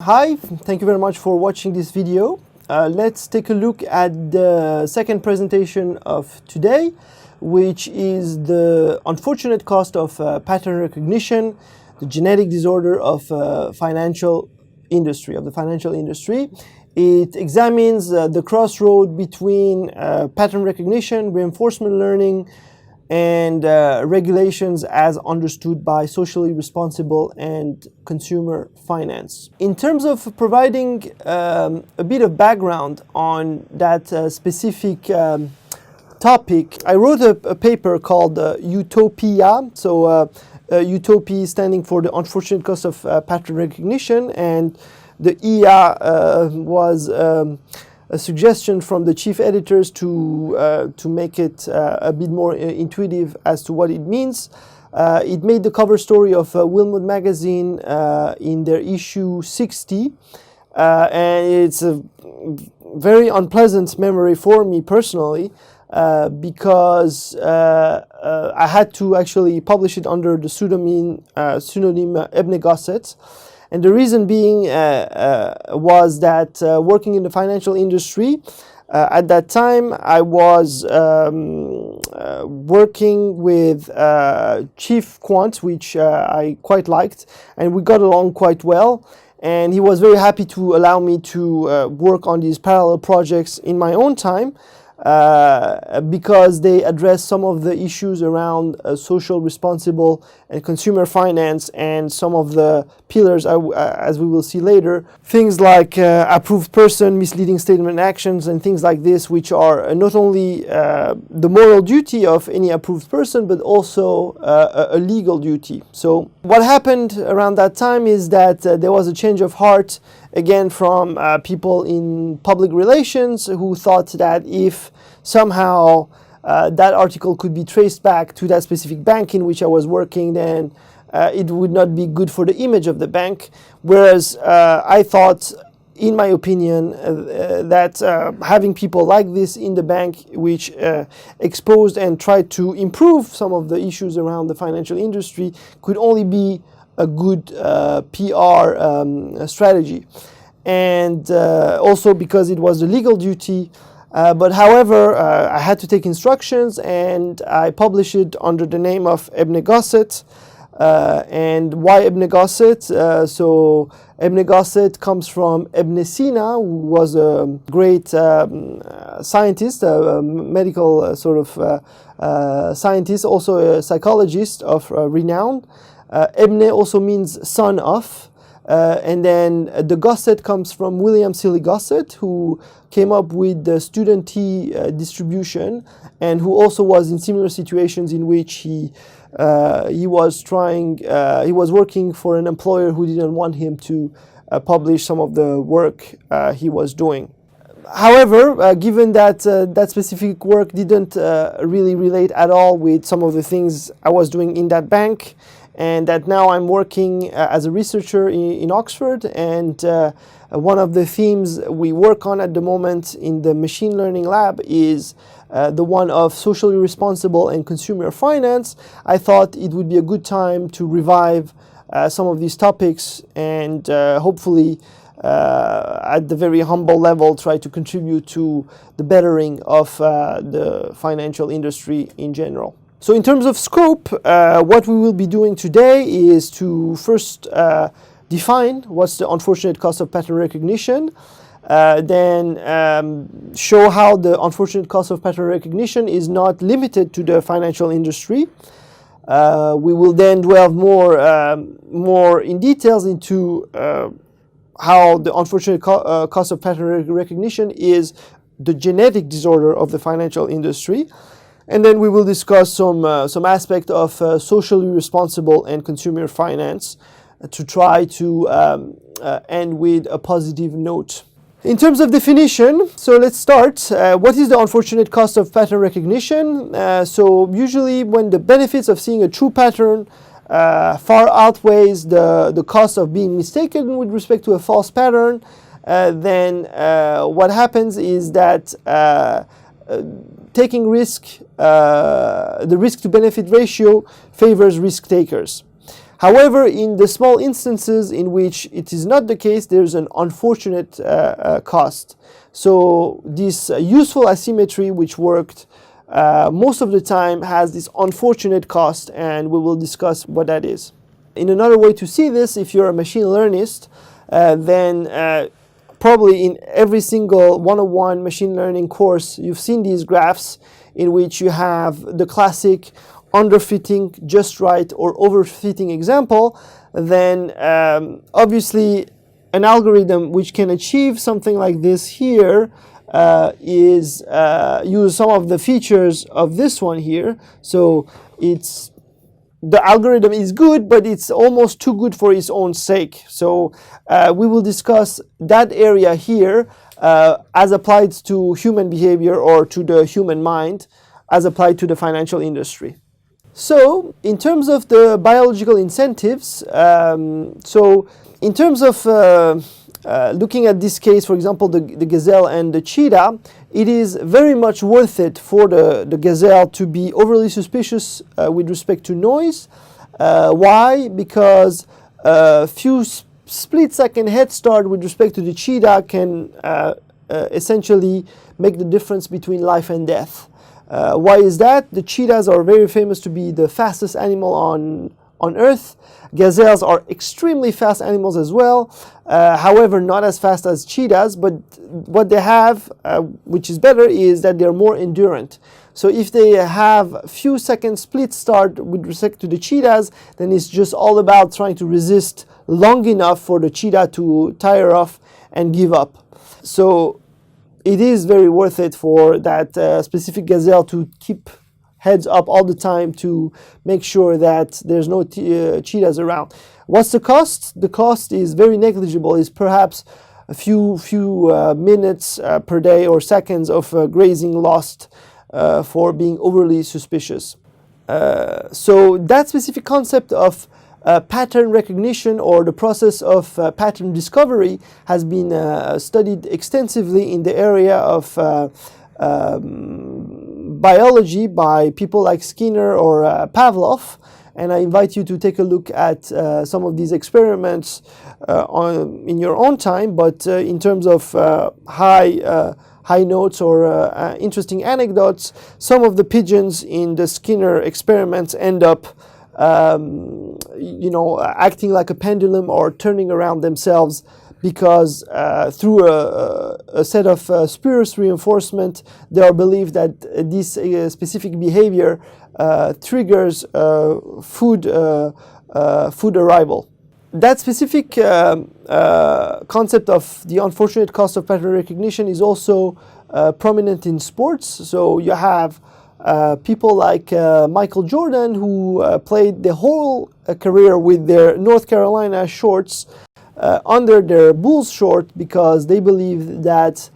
Hi, thank you very much for watching this video. Let's take a look at the second presentation of today, which is the unfortunate cost of pattern recognition, the genetic disorder of the financial industry. It examines the crossroad between pattern recognition, reinforcement learning, and regulations as understood by socially responsible and consumer finance. In terms of providing a bit of background on that specific topic, I wrote a paper called UTOPE-ia. So UTOPE standing for the unfortunate cost of pattern recognition, and the IA was a suggestion from the chief editors to make it a bit more intuitive as to what it means. It made the cover story of Wilmot magazine in their issue 60, and it's a very unpleasant memory for me personally because I had to actually publish it under the pseudonym Ibn Ghosset. And the reason being was that working in the financial industry, at that time I was working with Chief Quant, which I quite liked, and we got along quite well. And he was very happy to allow me to work on these parallel projects in my own time, because they address some of the issues around social responsible and consumer finance, and some of the pillars, as we will see later, things like approved person, misleading statement actions, and things like this, which are not only the moral duty of any approved person, but also a legal duty. So what happened around that time is that there was a change of heart again from people in public relations who thought that if somehow that article could be traced back to that specific bank in which I was working, then it would not be good for the image of the bank. Whereas I thought, in my opinion, that having people like this in the bank, which exposed and tried to improve some of the issues around the financial industry, could only be a good PR strategy. And also because it was a legal duty. But however, I had to take instructions, and I published it under the name of Ibn Ghosset. And why Ibn Ghosset? So Ibn Ghosset comes from Ibn Sina, who was a great scientist, a medical sort of scientist, also a psychologist of renown. Ibn also means son of. And then the Ghosset comes from William Seeley Ghosset, who came up with the student T distribution, and who also was in similar situations in which he was working for an employer who didn't want him to publish some of the work he was doing. However, given that that specific work didn't really relate at all with some of the things I was doing in that bank, and that now I'm working as a researcher in Oxford, and one of the themes we work on at the moment in the machine learning lab is the one of socially responsible and consumer finance. I thought it would be a good time to revive some of these topics, and hopefully at the very humble level try to contribute to the bettering of the financial industry in general. So in terms of scope, what we will be doing today is to first define what's the unfortunate cost of pattern recognition, then show how the unfortunate cost of pattern recognition is not limited to the financial industry. We will then delve more in details into how the unfortunate cost of pattern recognition is the genetic disorder of the financial industry. And then we will discuss some aspect of socially responsible and consumer finance to try to end with a positive note. In terms of definition, so let's start. What is the unfortunate cost of pattern recognition? So usually when the benefits of seeing a true pattern far outweighs the cost of being mistaken with respect to a false pattern, then what happens is that taking risk, the risk to benefit ratio favors risk takers. However, in the small instances in which it is not the case, there's an unfortunate cost. So this useful asymmetry, which worked most of the time, has this unfortunate cost, and we will discuss what that is. In another way to see this, if you're a machine learnist, then probably in every single 101 machine learning course, you've seen these graphs in which you have the classic underfitting, just right, or overfitting example. Then obviously an algorithm which can achieve something like this here is use some of the features of this one here. So the algorithm is good, but it's almost too good for its own sake. So we will discuss that area here as applied to human behavior or to the human mind as applied to the financial industry. So in terms of the biological incentives, so in terms of looking at this case, for example, the gazelle and the cheetah, it is very much worth it for the gazelle to be overly suspicious with respect to noise. Why? Because a few split-second head start with respect to the cheetah can essentially make the difference between life and death. Why is that? The cheetahs are very famous to be the fastest animal on Earth. Gazelles are extremely fast animals as well, however not as fast as cheetahs, but what they have, which is better, is that they're more endurant. So if they have a few seconds split start with respect to the cheetahs, then it's just all about trying to resist long enough for the cheetah to tire off and give up. So it is very worth it for that specific gazelle to keep heads up all the time to make sure that there's no cheetahs around. What's the cost? The cost is very negligible. It's perhaps a few minutes per day or seconds of grazing lost for being overly suspicious. So that specific concept of pattern recognition, or the process of pattern discovery, has been studied extensively in the area of biology by people like Skinner or Pavlov, and I invite you to take a look at some of these experiments in your own time. But in terms of high notes or interesting anecdotes, some of the pigeons in the Skinner experiments end up acting like a pendulum or turning around themselves, because through a set of spurious reinforcement, they are believed that this specific behavior triggers food arrival. That specific concept of the unfortunate cost of pattern recognition is also prominent in sports. So you have people like Michael Jordan, who played the whole career with their North Carolina shorts under their Bulls short, because they believe that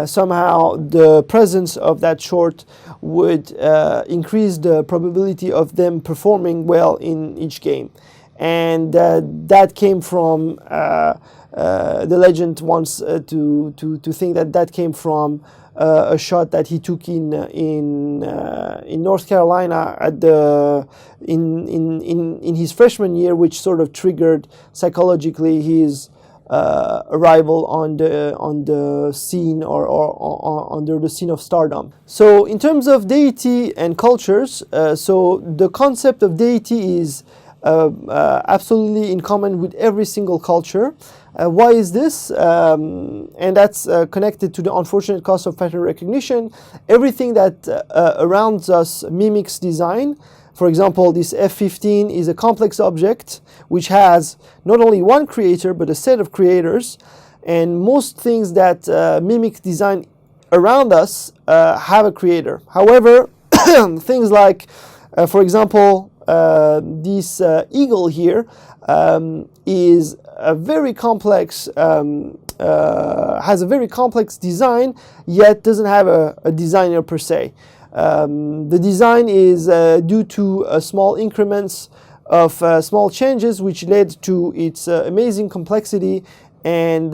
somehow the presence of that short would increase the probability of them performing well in each game. And that came from the legend wants to think that came from a shot that he took in North Carolina at in his freshman year, which sort of triggered psychologically his arrival on the scene or under the scene of stardom. So in terms of deity and cultures, so the concept of deity is absolutely in common with every single culture. Why is this? And that's connected to the unfortunate cost of pattern recognition. Everything that around us mimics design. For example, this F-15 is a complex object which has not only one creator but a set of creators. And most things that mimic design around us have a creator. However, things like, for example, this eagle here is a very complex, has a very complex design, yet doesn't have a designer per se. The design is due to small increments of small changes, which led to its amazing complexity, and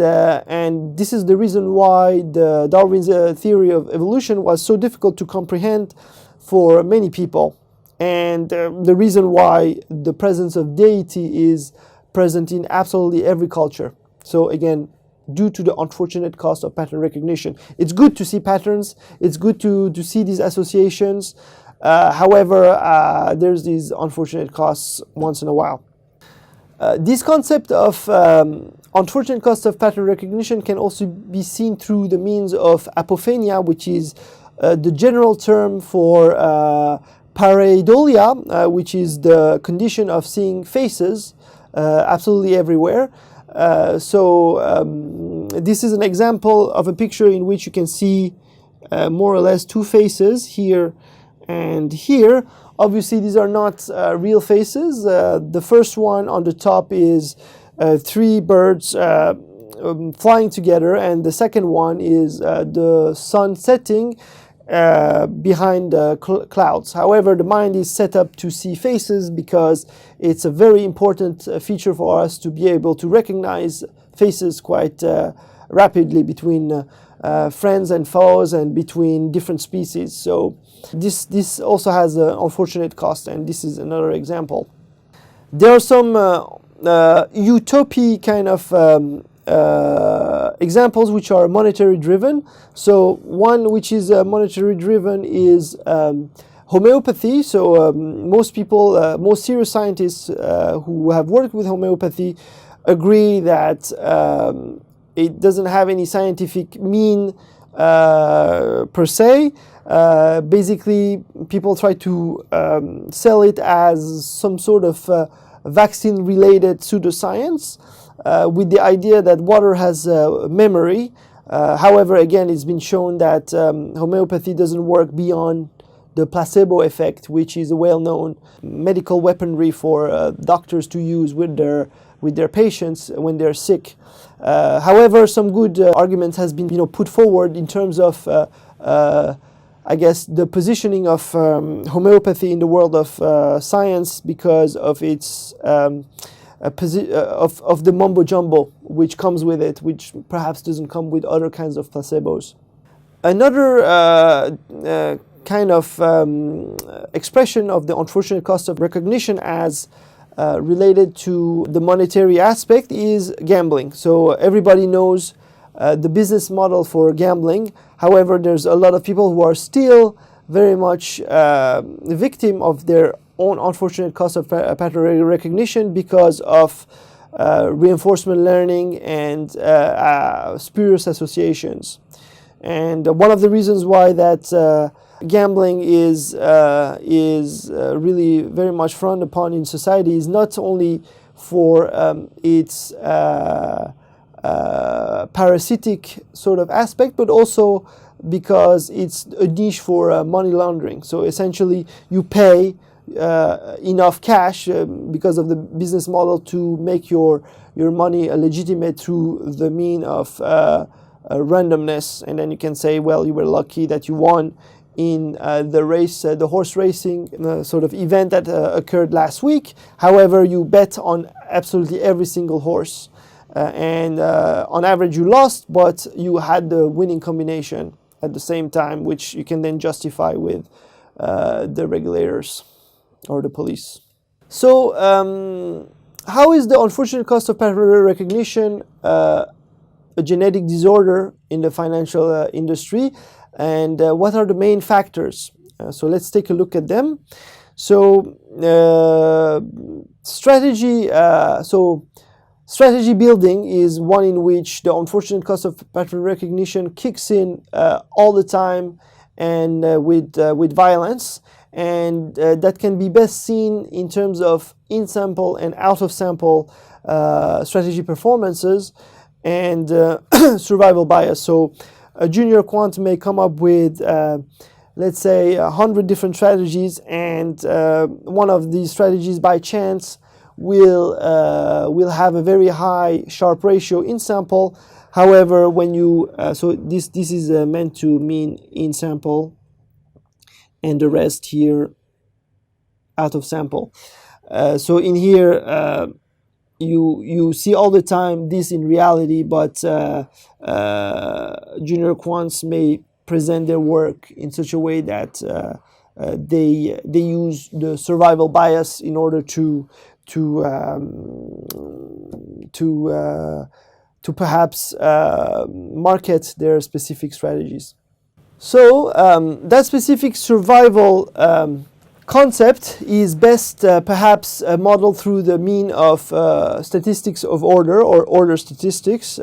this is the reason why the Darwin's theory of evolution was so difficult to comprehend for many people. And the reason why the presence of deity is present in absolutely every culture. So again, due to the unfortunate cost of pattern recognition. It's good to see patterns, it's good to see these associations. However, there's these unfortunate costs once in a while. This concept of unfortunate cost of pattern recognition can also be seen through the means of apophenia, which is the general term for pareidolia, which is the condition of seeing faces absolutely everywhere. This is an example of a picture in which you can see more or less two faces here and here. Obviously, these are not real faces. The first one on the top is three birds flying together, and the second one is the sun setting behind the clouds. However, the mind is set up to see faces because it's a very important feature for us to be able to recognize faces quite rapidly between friends and foes and between different species. So this also has an unfortunate cost, and this is another example. There are some UTOPE kind of examples which are monetary driven. So one which is monetary driven is homeopathy. So most people, most serious scientists who have worked with homeopathy agree that it doesn't have any scientific mean per se. Basically, people try to sell it as some sort of vaccine-related pseudoscience, with the idea that water has memory. However, again, it's been shown that homeopathy doesn't work beyond the placebo effect, which is a well-known medical weaponry for doctors to use with their patients when they're sick. However, some good arguments has been put forward in terms of I guess the positioning of homeopathy in the world of science because of its of the mumbo jumbo which comes with it, which perhaps doesn't come with other kinds of placebos. Another kind of expression of the unfortunate cost of recognition as related to the monetary aspect is gambling. So everybody knows the business model for gambling. However, there's a lot of people who are still very much victim of their own unfortunate cost of pattern recognition because of reinforcement learning and spurious associations. And one of the reasons why that gambling is really very much frowned upon in society is not only for its parasitic sort of aspect, but also because it's a niche for money laundering. So essentially, you pay enough cash because of the business model to make your money legitimate through the mean of randomness, and then you can say, well, you were lucky that you won in the race, the horse racing sort of event that occurred last week. However, you bet on absolutely every single horse, and on average you lost, but you had the winning combination at the same time, which you can then justify with the regulators or the police. So how is the unfortunate cost of pattern recognition a genetic disorder in the financial industry, and what are the main factors? So let's take a look at them. So strategy building is one in which the unfortunate cost of pattern recognition kicks in all the time and with violence, and that can be best seen in terms of in-sample and out-of-sample strategy performances and survival bias. So a junior quant may come up with let's say 100 different strategies, and one of these strategies by chance will have a very high Sharpe ratio in sample. However, when you so this is meant to mean in sample, and the rest here out of sample. So in here you see all the time this in reality, but junior quants may present their work in such a way that they use the survival bias in order to perhaps market their specific strategies. So that specific survival concept is best perhaps modeled through the mean of statistics of order or order statistics,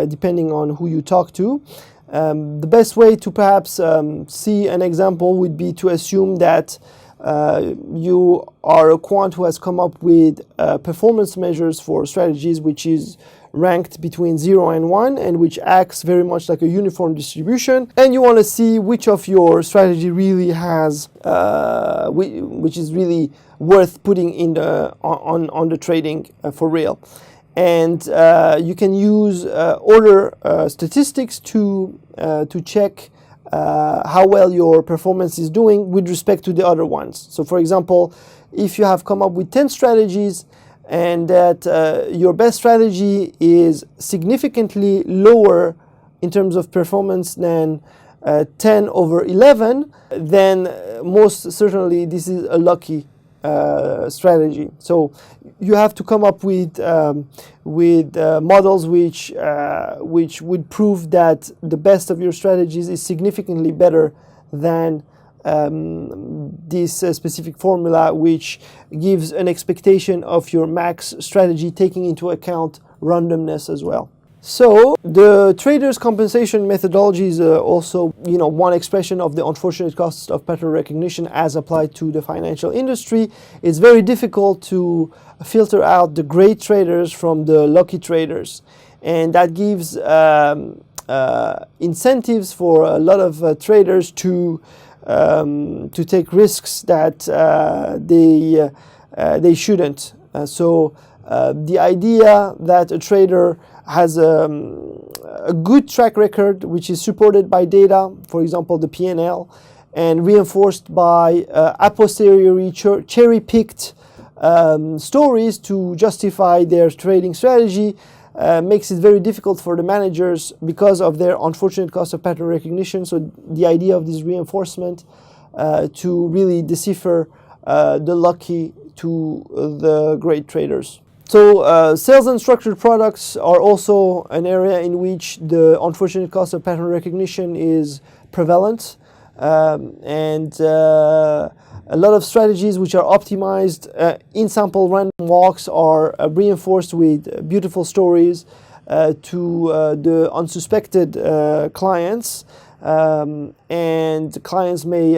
depending on who you talk to. The best way to perhaps see an example would be to assume that you are a quant who has come up with performance measures for strategies which is ranked between 0 and 1 and which acts very much like a uniform distribution, and you want to see which of your strategy really has which is really worth putting in the on the trading for real. And you can use order statistics to check how well your performance is doing with respect to the other ones. So for example, if you have come up with 10 strategies and that your best strategy is significantly lower in terms of performance than 10 over 11, then most certainly this is a lucky strategy. So you have to come up with models which would prove that the best of your strategies is significantly better than this specific formula, which gives an expectation of your max strategy, taking into account randomness as well. So the trader's compensation methodology is also, one expression of the unfortunate cost of pattern recognition as applied to the financial industry. It's very difficult to filter out the great traders from the lucky traders, and that gives incentives for a lot of traders to take risks that they shouldn't. So the idea that a trader has a good track record which is supported by data, for example the P&L, and reinforced by a posteriori cherry-picked stories to justify their trading strategy, makes it very difficult for the managers because of their unfortunate cost of pattern recognition. So the idea of this reinforcement to really decipher the lucky to the great traders. So sales and structured products are also an area in which the unfortunate cost of pattern recognition is prevalent, and a lot of strategies which are optimized in sample random walks are reinforced with beautiful stories to the unsuspected clients, and clients may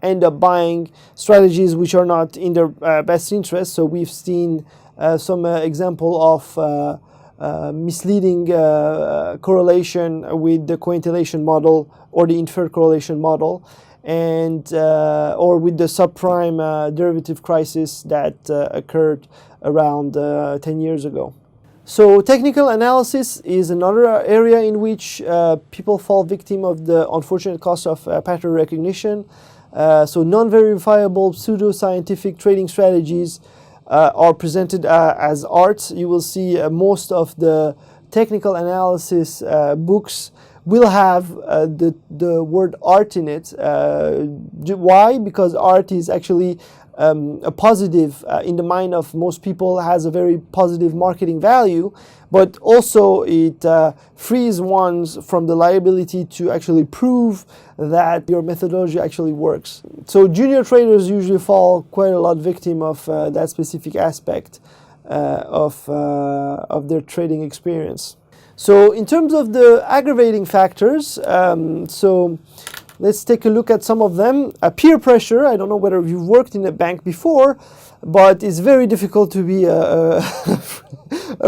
end up buying strategies which are not in their best interest. So we've seen some example of misleading correlation with the cointelation model or the inferred correlation model, and or with the subprime derivative crisis that occurred around 10 years ago. So technical analysis is another area in which people fall victim of the unfortunate cost of pattern recognition. So non-verifiable pseudo-scientific trading strategies are presented as art. You will see most of the technical analysis books will have the word art in it. Why? Because art is actually a positive in the mind of most people, has a very positive marketing value, but also it frees ones from the liability to actually prove that your methodology actually works. So junior traders usually fall quite a lot victim of that specific aspect of their trading experience. So in terms of the aggravating factors, so let's take a look at some of them. Peer pressure. I don't know whether you've worked in a bank before, but it's very difficult to be a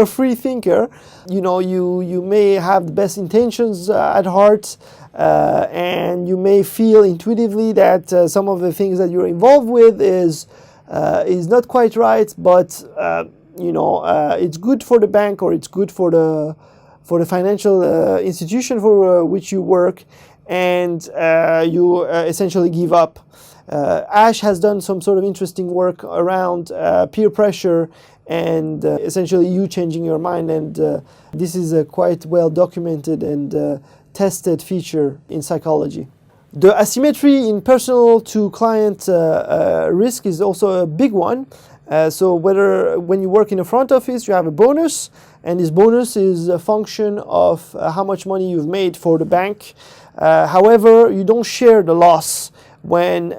free thinker. You may have the best intentions at heart, and you may feel intuitively that some of the things that you're involved with is not quite right, but it's good for the bank, or it's good for the financial institution for which you work, and you essentially give up. Ash has done some sort of interesting work around peer pressure and essentially you changing your mind, and this is a quite well documented and tested feature in psychology. The asymmetry in personal to client risk is also a big one. So whether when you work in a front office, you have a bonus, and this bonus is a function of how much money you've made for the bank. However, you don't share the loss when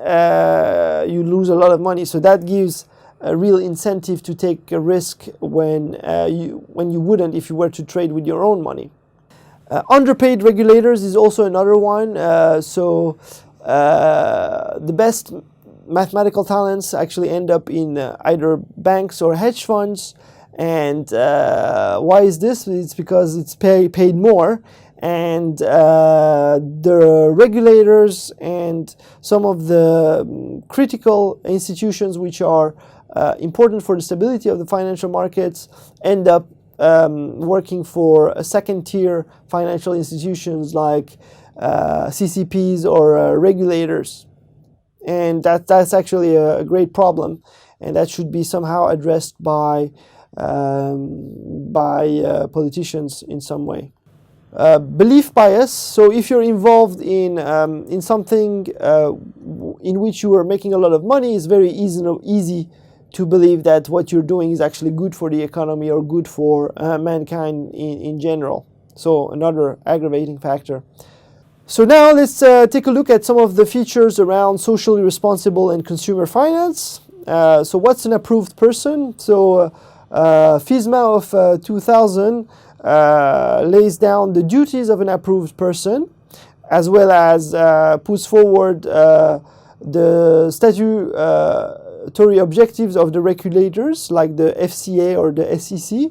you lose a lot of money. So that gives a real incentive to take a risk when you wouldn't if you were to trade with your own money. Underpaid regulators is also another one. The best mathematical talents actually end up in either banks or hedge funds. And why is this? It's because it's paid more. And the regulators and some of the critical institutions which are important for the stability of the financial markets end up working for a second-tier financial institutions like CCPs or regulators. And that's actually a great problem, and that should be somehow addressed by politicians in some way. Belief bias. So if you're involved in something in which you are making a lot of money, it's very easy to believe that what you're doing is actually good for the economy or good for mankind in general. So another aggravating factor. So now let's take a look at some of the features around socially responsible and consumer finance. So what's an approved person? So FISMA of 2000 lays down the duties of an approved person, as well as puts forward the statutory objectives of the regulators, like the FCA or the SEC.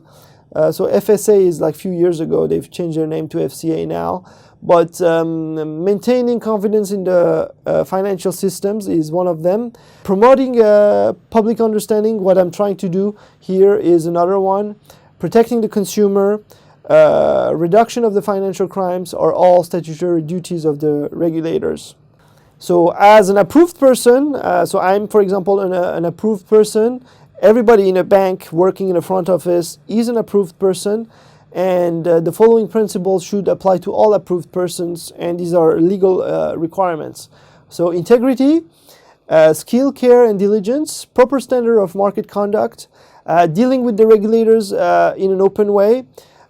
So FSA is like a few years ago, they've changed their name to FCA now. But maintaining confidence in the financial systems is one of them. Promoting public understanding, what I'm trying to do here, is another one. Protecting the consumer, reduction of the financial crimes are all statutory duties of the regulators. So as an approved person, so I'm, for example, an approved person. Everybody in a bank working in a front office is an approved person. And the following principles should apply to all approved persons, and these are legal requirements. So integrity, skill, care, and diligence, proper standard of market conduct, dealing with the regulators in an open way,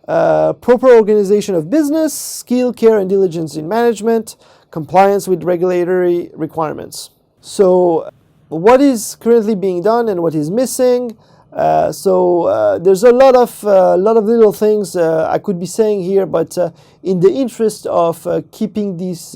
proper organization of business, skill, care, and diligence in management, compliance with regulatory requirements. So what is currently being done and what is missing? There's a lot of little things I could be saying here, but in the interest of keeping this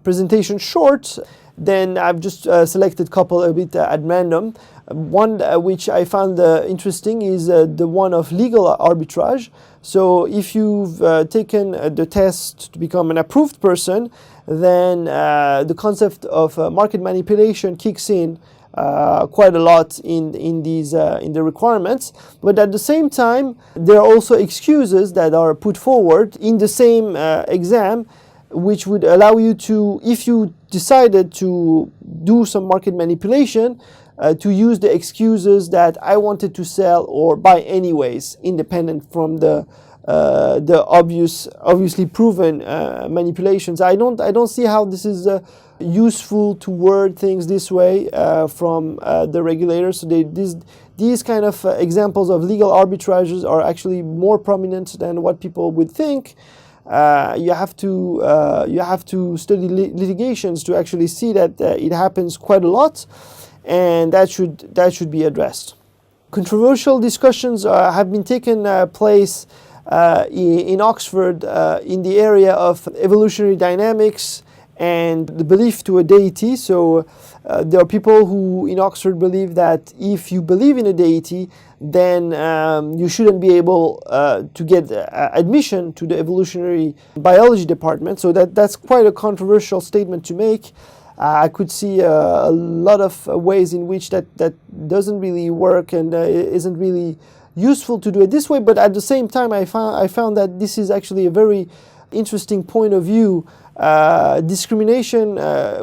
presentation short, then I've just selected a couple a bit at random. One which I found interesting is the one of legal arbitrage. So if you've taken the test to become an approved person, then the concept of market manipulation kicks in quite a lot in the requirements. But at the same time, there are also excuses that are put forward in the same exam, which would allow you to, if you decided to do some market manipulation, to use the excuses that I wanted to sell or buy anyways, independent from the obviously proven manipulations. I don't see how this is useful to word things this way from the regulators. So these kind of examples of legal arbitrages are actually more prominent than what people would think. You have to study litigations to actually see that it happens quite a lot, and that should be addressed. Controversial discussions have been taken place in Oxford in the area of evolutionary dynamics and the belief to a deity. So there are people who in Oxford believe that if you believe in a deity, then you shouldn't be able to get admission to the evolutionary biology department. So that's quite a controversial statement to make. I could see a lot of ways in which that doesn't really work and isn't really useful to do it this way. But at the same time, I found that this is actually a very interesting point of view. Discrimination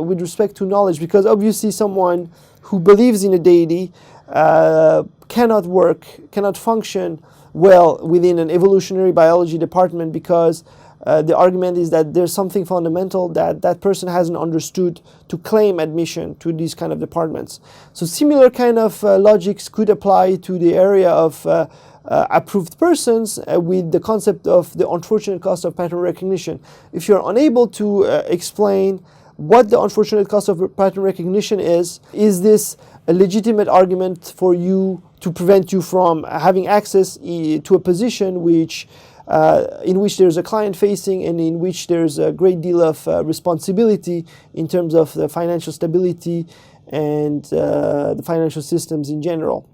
with respect to knowledge, because obviously someone who believes in a deity cannot function well within an evolutionary biology department, because the argument is that there's something fundamental that that person hasn't understood to claim admission to these kind of departments. So similar kind of logics could apply to the area of approved persons with the concept of the unfortunate cost of pattern recognition. If you're unable to explain what the unfortunate cost of pattern recognition is this a legitimate argument for you to prevent you from having access to a position which in which there's a client facing and in which there's a great deal of responsibility in terms of the financial stability and the financial systems in general.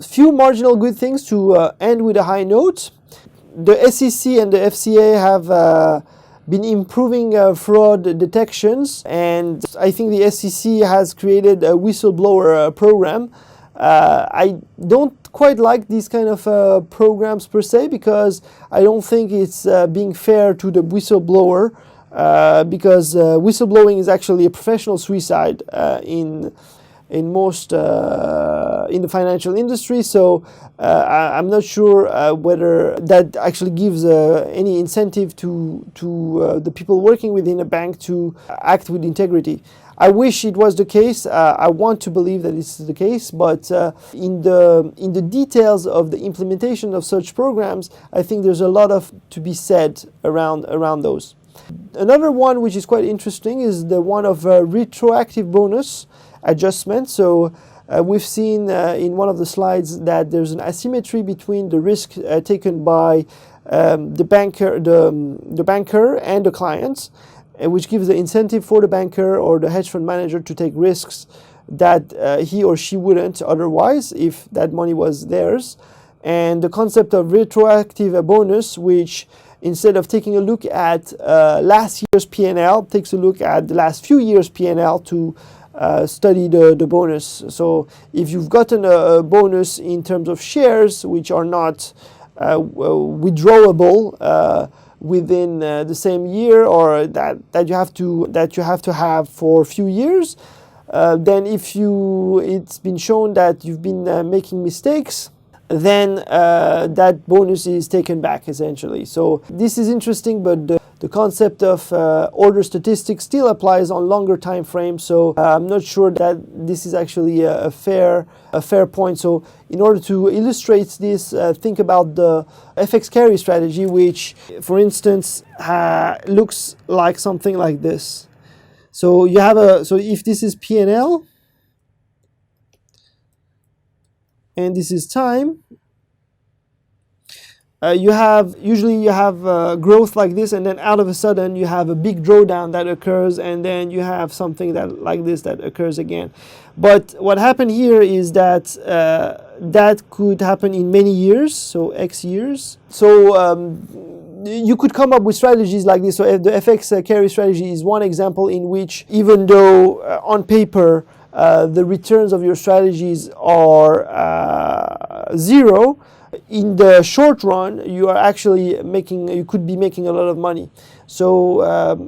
Few marginal good things to end with a high note. The SEC and the FCA have been improving fraud detections, and I think the SEC has created a whistleblower program. I don't quite like these kind of programs per se, because I don't think it's being fair to the whistleblower, because whistleblowing is actually a professional suicide in most in the financial industry. So I'm not sure whether that actually gives any incentive to the people working within a bank to act with integrity. I wish it was the case. I want to believe that this is the case, but in the details of the implementation of such programs, I think there's a lot to be said around those. Another one which is quite interesting is the one of retroactive bonus adjustment. So we've seen in one of the slides that there's an asymmetry between the risk taken by the banker and the clients, which gives the incentive for the banker or the hedge fund manager to take risks that he or she wouldn't otherwise if that money was theirs. And the concept of retroactive bonus, which instead of taking a look at last year's P&L, takes a look at the last few years' P&L to study the bonus. So if you've gotten a bonus in terms of shares which are not withdrawable within the same year, or that you have to have for a few years, then it's been shown that you've been making mistakes, then that bonus is taken back essentially. So this is interesting, but the concept of order statistics still applies on longer time frames. So I'm not sure that this is actually a fair point. So in order to illustrate this, think about the FX carry strategy, which, for instance, looks like something like this. So you have so if this is P&L and this is time, usually you have growth like this, and then out of a sudden you have a big drawdown that occurs, and then you have something like this that occurs again. But what happened here is that that could happen in many years, so X years. So you could come up with strategies like this. So the FX carry strategy is one example in which, even though on paper the returns of your strategies are zero, in the short run you could be making a lot of money. So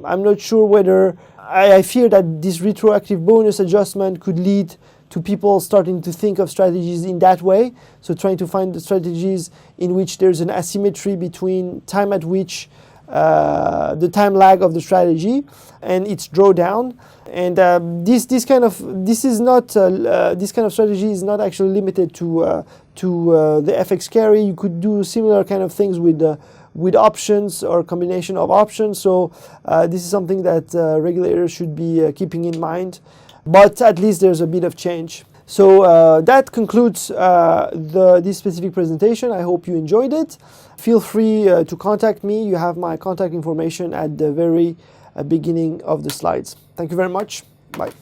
I'm not sure whether I fear that this retroactive bonus adjustment could lead to people starting to think of strategies in that way. So trying to find the strategies in which there's an asymmetry between time at which the time lag of the strategy and its drawdown. And this kind of strategy is not actually limited to the FX carry. You could do similar kind of things with options or combination of options. So this is something that regulators should be keeping in mind. But at least there's a bit of change. So that concludes this specific presentation. I hope you enjoyed it. Feel free to contact me. You have my contact information at the very beginning of the slides. Thank you very much. Bye.